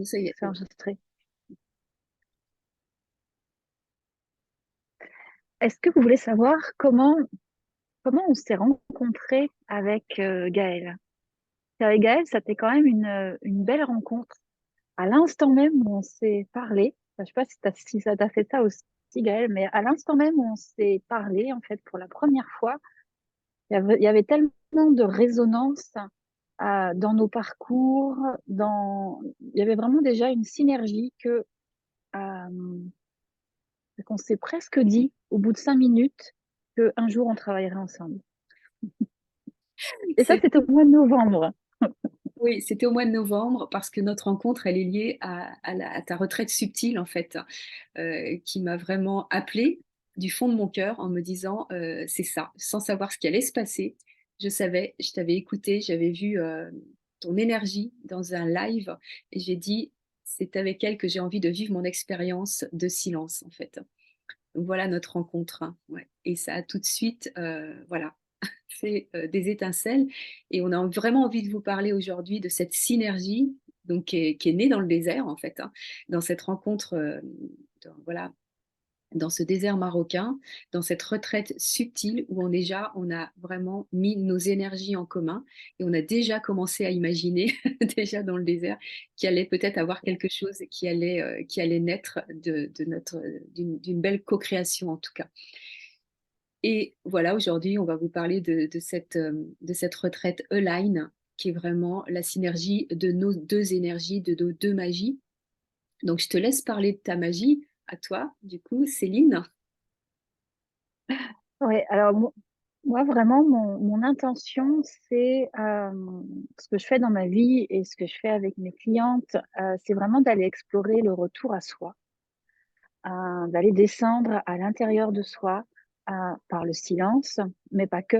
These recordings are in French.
Ça y est. C'est enregistré. Est-ce que vous voulez savoir comment on s'est rencontré avec Gaël? Avec Gaël, ça c'était quand même une belle rencontre. À l'instant même où on s'est parlé, enfin, je sais pas si ça t'a fait ça aussi, Gaël, mais à l'instant même où on s'est parlé, en fait, pour la première fois, il y avait tellement de résonance dans nos parcours, il y avait vraiment déjà une synergie euh, qu'on s'est presque dit au bout de 5 minutes qu'un jour on travaillerait ensemble. Et ça, C'est- c'était au mois de novembre. Oui, c'était au mois de novembre parce que notre rencontre, elle est liée à ta retraite subtile, en fait, qui m'a vraiment appelée du fond de mon cœur en me disant, c'est ça, sans savoir ce qui allait se passer. Je savais, je t'avais écouté, j'avais vu ton énergie dans un live et j'ai dit, c'est avec elle que j'ai envie de vivre mon expérience de silence, en fait. Donc voilà notre rencontre, hein, ouais. Et ça a tout de suite, voilà, fait des étincelles. Et on a vraiment envie de vous parler aujourd'hui de cette synergie donc, qui est née dans le désert, en fait, hein, dans cette rencontre, voilà, dans ce désert marocain, dans cette retraite subtile où on a vraiment mis nos énergies en commun et on a déjà commencé à imaginer, déjà dans le désert, qu'il allait peut-être avoir quelque chose qui allait naître d'une belle co-création en tout cas. Et voilà, aujourd'hui, on va vous parler de cette retraite Align, qui est vraiment la synergie de nos deux énergies, de nos deux magies. Donc, je te laisse parler de ta magie, à toi, du coup, Céline. Oui, alors moi, vraiment, mon intention, c'est ce que je fais dans ma vie et ce que je fais avec mes clientes, c'est vraiment d'aller explorer le retour à soi, d'aller descendre à l'intérieur de soi par le silence, mais pas que,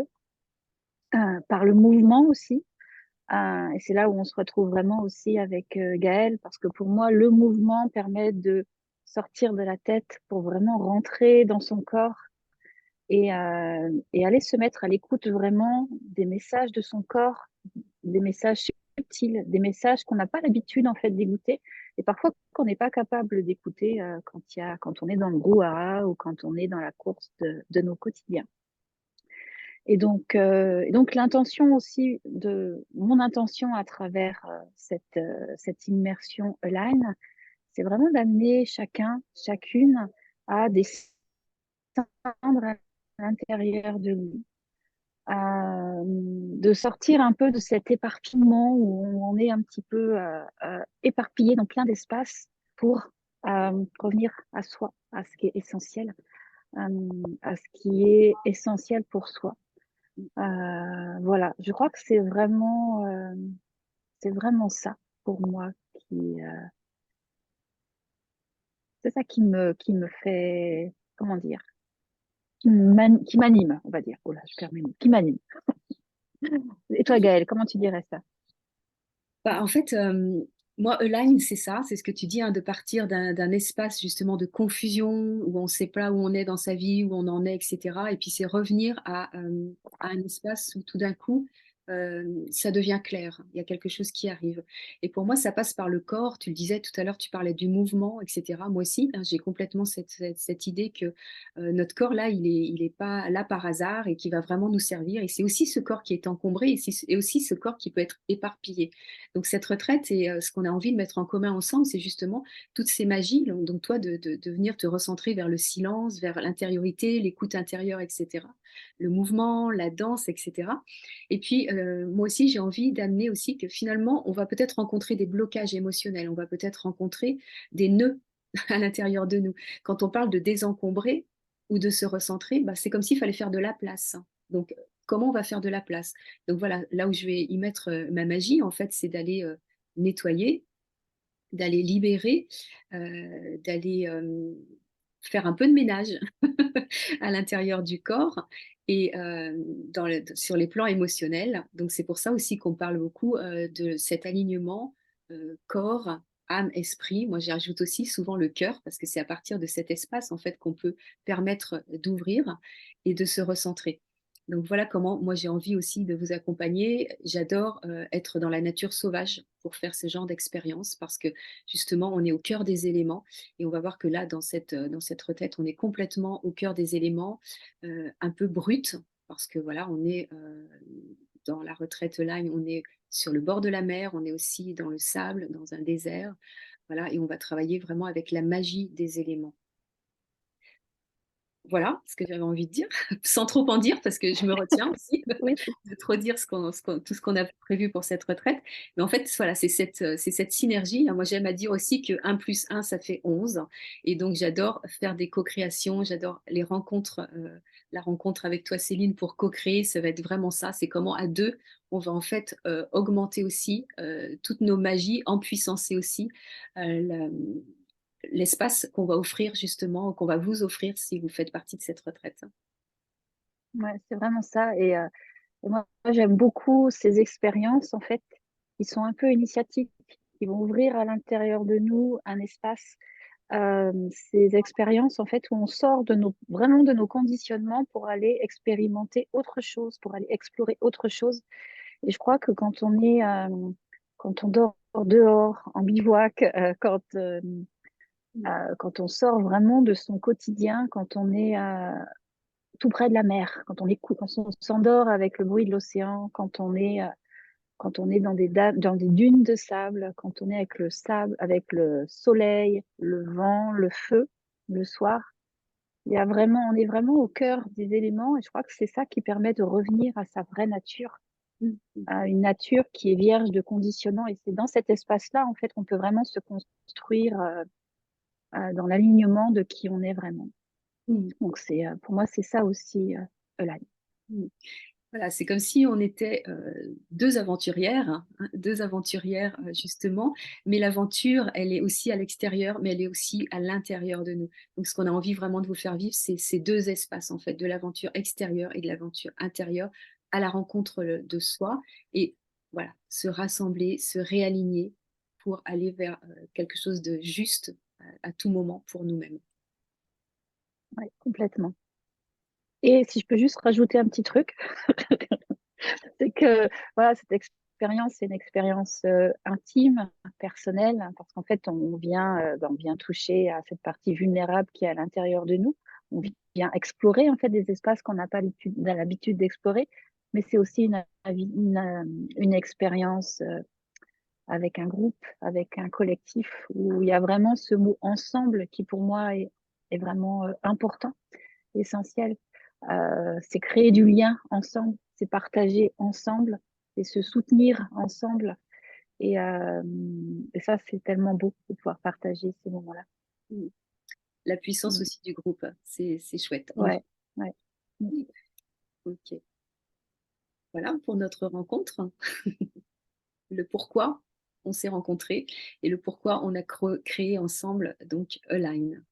par le mouvement aussi. Et c'est là où on se retrouve vraiment aussi avec Gaël, parce que pour moi, le mouvement permet de sortir de la tête pour vraiment rentrer dans son corps et aller se mettre à l'écoute vraiment des messages de son corps, des messages subtils, des messages qu'on n'a pas l'habitude en fait d'écouter et parfois qu'on n'est pas capable d'écouter quand on est dans le brouhaha ou quand on est dans la course de nos quotidiens. Et donc l'intention aussi de mon intention à travers cette immersion Align, c'est vraiment d'amener chacune à descendre à l'intérieur de lui, de sortir un peu de cet éparpillement où on est un petit peu éparpillé dans plein d'espaces pour revenir à soi, à ce qui est essentiel, à ce qui est essentiel pour soi. Voilà, je crois que c'est vraiment ça pour moi c'est ça qui me fait, comment dire, qui m'anime, on va dire. Oh là, je perds mes mots, qui m'anime. Et toi, Gaëlle, comment tu dirais ça? Bah, en fait, moi, Align, c'est ça, c'est ce que tu dis, hein, de partir d'un espace justement de confusion où on ne sait pas où on est dans sa vie, où on en est, etc. Et puis c'est revenir à un espace où tout d'un coup, ça devient clair, il y a quelque chose qui arrive. Et pour moi, ça passe par le corps, tu le disais tout à l'heure, tu parlais du mouvement, etc. Moi aussi, hein, j'ai complètement cette idée que notre corps, là, il est pas là par hasard et qui va vraiment nous servir. Et c'est aussi ce corps qui est encombré et aussi ce corps qui peut être éparpillé. Donc cette retraite et ce qu'on a envie de mettre en commun ensemble, c'est justement toutes ces magies. Donc toi, de venir te recentrer vers le silence, vers l'intériorité, l'écoute intérieure, etc. Le mouvement, la danse, etc. Et puis moi aussi, j'ai envie d'amener aussi que finalement, on va peut-être rencontrer des blocages émotionnels, on va peut-être rencontrer des nœuds à l'intérieur de nous. Quand on parle de désencombrer ou de se recentrer, bah, c'est comme s'il fallait faire de la place. Donc, comment on va faire de la place? Donc voilà, là où je vais y mettre ma magie, en fait, c'est d'aller nettoyer, d'aller libérer, d'aller faire un peu de ménage à l'intérieur du corps et sur les plans émotionnels. Donc c'est pour ça aussi qu'on parle beaucoup de cet alignement corps, âme, esprit. Moi, j'ajoute aussi souvent le cœur parce que c'est à partir de cet espace en fait qu'on peut permettre d'ouvrir et de se recentrer. Donc voilà comment moi j'ai envie aussi de vous accompagner. J'adore être dans la nature sauvage pour faire ce genre d'expérience parce que justement on est au cœur des éléments et on va voir que là dans cette retraite on est complètement au cœur des éléments, un peu brut parce que voilà on est dans la retraite là, on est sur le bord de la mer, on est aussi dans le sable, dans un désert, voilà et on va travailler vraiment avec la magie des éléments. Voilà ce que j'avais envie de dire, sans trop en dire parce que je me retiens aussi Oui, de trop dire tout ce qu'on a prévu pour cette retraite. Mais en fait, voilà, c'est cette synergie, hein. Moi, j'aime à dire aussi que 1 + 1 ça fait 11 et donc j'adore faire des co-créations, j'adore les rencontres, la rencontre avec toi Céline pour co-créer, ça va être vraiment ça. C'est comment à 2 on va en fait, augmenter aussi, toutes nos magies, empuissancer aussi, la l'espace qu'on va offrir justement, qu'on va vous offrir si vous faites partie de cette retraite. ouais, c'est vraiment ça. Et moi, j'aime beaucoup ces expériences, en fait, qui sont un peu initiatiques, qui vont ouvrir à l'intérieur de nous un espace. Ces expériences, en fait, où on sort vraiment de nos conditionnements pour aller expérimenter autre chose, pour aller explorer autre chose. Et je crois que quand on dort dehors, en bivouac, quand on sort vraiment de son quotidien, quand on est tout près de la mer, quand on s'endort avec le bruit de l'océan, quand on est dans des dunes de sable, quand on est avec le sable, avec le soleil, le vent, le feu, le soir, on est vraiment au cœur des éléments et je crois que c'est ça qui permet de revenir à sa vraie nature, Mmh mh. à une nature qui est vierge de conditionnement. Et c'est dans cet espace-là, en fait, qu'on peut vraiment se construire dans l'alignement de qui on est vraiment. Mmh. Donc pour moi, c'est ça aussi, Align. Mmh. Voilà, c'est comme si on était, 2 aventurières, hein, 2 aventurières, justement, mais l'aventure, elle est aussi à l'extérieur, mais elle est aussi à l'intérieur de nous. Donc ce qu'on a envie vraiment de vous faire vivre, c'est ces 2 espaces, en fait, de l'aventure extérieure et de l'aventure intérieure, à la rencontre, de soi et voilà, se rassembler, se réaligner pour aller vers, quelque chose de juste à tout moment pour nous-mêmes. Ouais, complètement. Et si je peux juste rajouter un petit truc, c'est que voilà, cette expérience, c'est une expérience intime, personnelle, hein, parce qu'en fait, on vient toucher à cette partie vulnérable qui est à l'intérieur de nous. On vient explorer en fait des espaces qu'on n'a pas l'habitude d'explorer, mais c'est aussi une expérience avec un groupe, avec un collectif, où il y a vraiment ce mot ensemble qui pour moi est vraiment important, essentiel. C'est créer du lien ensemble, c'est partager ensemble, c'est se soutenir ensemble. Et, euh, et ça, c'est tellement beau de pouvoir partager ces moments-là. Mmh. La puissance Mm. aussi du groupe, c'est chouette, en effet. Ouais, ouais. Mm. Mmh. OK. Voilà pour notre rencontre. Le pourquoi on s'est rencontrés et le pourquoi on a créé ensemble donc Align.